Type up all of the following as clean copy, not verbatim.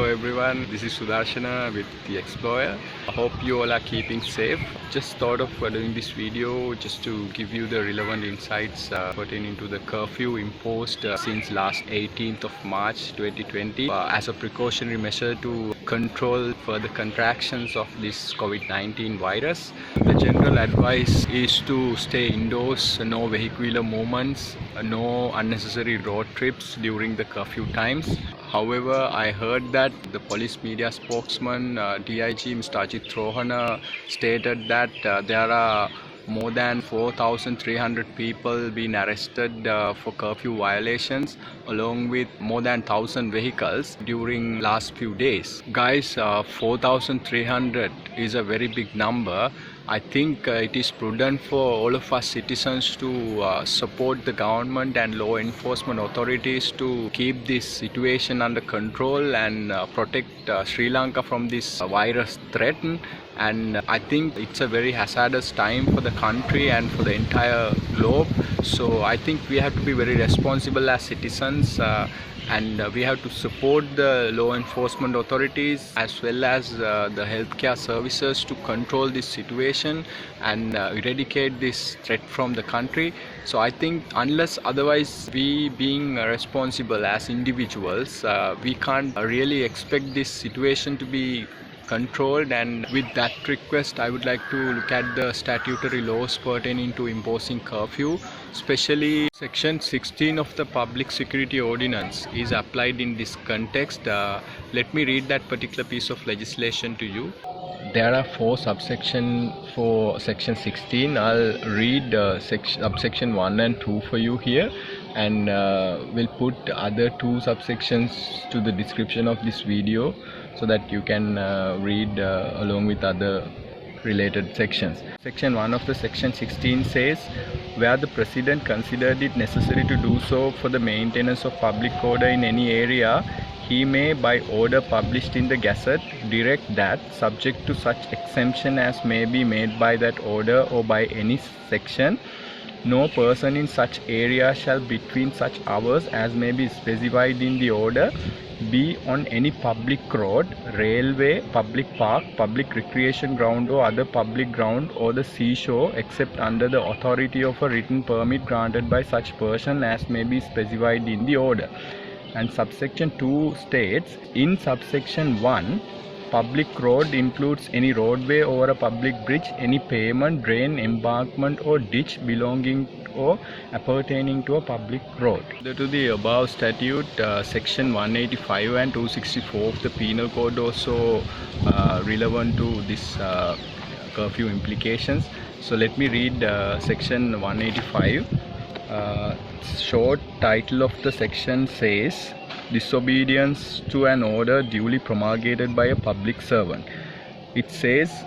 everyone, this is Sudarshana with The Explorer. I hope you all are keeping safe. Just thought of doing this video just to give you the relevant insights pertaining to the curfew imposed since last 18th of March 2020 as a precautionary measure to control further contractions of this COVID-19 virus. The general advice is to stay indoors, no vehicular movements, no unnecessary road trips during the curfew times. However, I heard that the police media spokesman DIG Mr. Ajit Rohana stated that there are more than 4,300 people being arrested for curfew violations, along with more than 1,000 vehicles during last few days. Guys, 4,300 is a very big number. I think it is prudent for all of us citizens to support the government and law enforcement authorities to keep this situation under control and protect Sri Lanka from this virus threat. And I think it's a very hazardous time for the country and for the entire globe. So I think we have to be very responsible as citizens and we have to support the law enforcement authorities as well as the healthcare services to control this situation and eradicate this threat from the country. So I think unless otherwise we being responsible as individuals, we can't really expect this situation to be controlled. And with that request, I would like to look at the statutory laws pertaining to imposing curfew, especially section 16 of the Public Security Ordinance is applied in this context. Let me read that particular piece of legislation to you. There are 4 subsections for section 16. I'll read subsection 1 and 2 for you here, and we'll put other 2 subsections to the description of this video so that you can read along with other related sections. Section 1 of the section 16 says, where the President considered it necessary to do so for the maintenance of public order in any area, he may, by order published in the Gazette, direct that, subject to such exemption as may be made by that order or by any section, no person in such area shall between such hours as may be specified in the order be on any public road, railway, public park, public recreation ground or other public ground or the seashore except under the authority of a written permit granted by such person as may be specified in the order. And subsection 2 states, in subsection 1, public road includes any roadway over a public bridge, any pavement, drain, embankment or ditch belonging or appertaining to a public road. To the above statute, section 185 and 264 of the Penal Code also relevant to this curfew implications. So let me read section 185. Short title of the section says, disobedience to an order duly promulgated by a public servant. It says,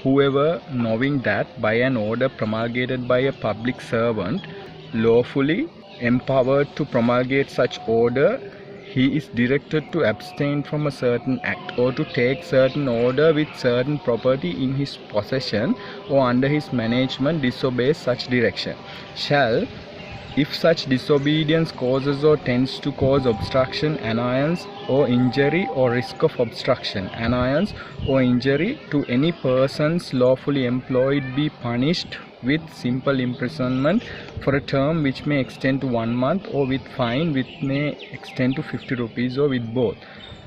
whoever knowing that by an order promulgated by a public servant lawfully empowered to promulgate such order, he is directed to abstain from a certain act or to take certain order with certain property in his possession or under his management, disobeys such direction, shall, if such disobedience causes or tends to cause obstruction, annoyance or injury or risk of obstruction, annoyance or injury to any persons lawfully employed, be punished with simple imprisonment for a term which may extend to 1 month or with fine which may extend to 50 rupees or with both.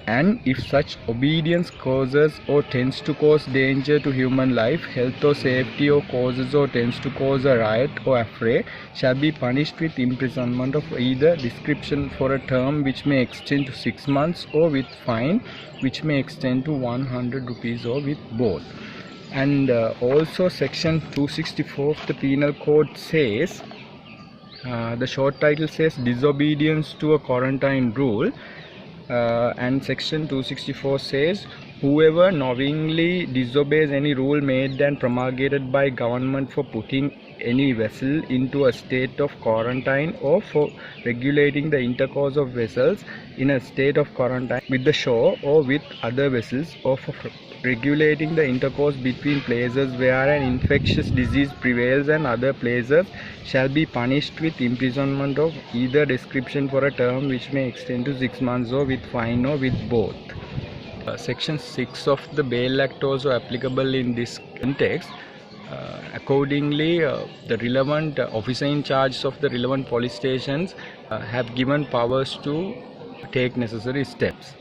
And if such obedience causes or tends to cause danger to human life, health or safety, or causes or tends to cause a riot or affray, shall be punished with imprisonment of either description for a term which may extend to 6 months or with fine which may extend to 100 rupees or with both. And also section 264 of the Penal Code says, the short title says disobedience to a quarantine rule. And section 264 says, whoever knowingly disobeys any rule made and promulgated by government for putting any vessel into a state of quarantine or for regulating the intercourse of vessels in a state of quarantine with the shore or with other vessels, or for regulating the intercourse between places where an infectious disease prevails and other places, shall be punished with imprisonment of either description for a term which may extend to 6 months or with fine or with both. Section 6 of the Bail Act also applicable in this context. Accordingly, the relevant officer in charge of the relevant police stations have given powers to take necessary steps.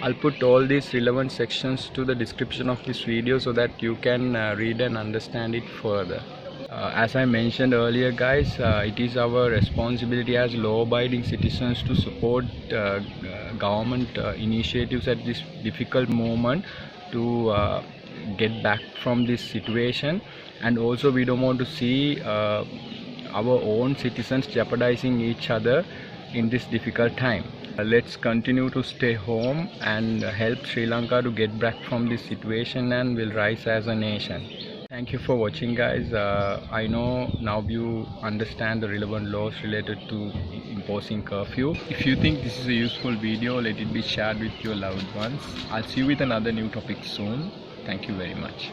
I'll put all these relevant sections to the description of this video so that you can read and understand it further. As I mentioned earlier, guys, it is our responsibility as law-abiding citizens to support government initiatives at this difficult moment to get back from this situation, and also we don't want to see our own citizens jeopardizing each other in this difficult time. Let's continue to stay home and help Sri Lanka to get back from this situation, and will rise as a nation. Thank you for watching, guys. I know now you understand the relevant laws related to imposing curfew. If you think this is a useful video, let it be shared with your loved ones. I'll see you with another new topic soon. Thank you very much.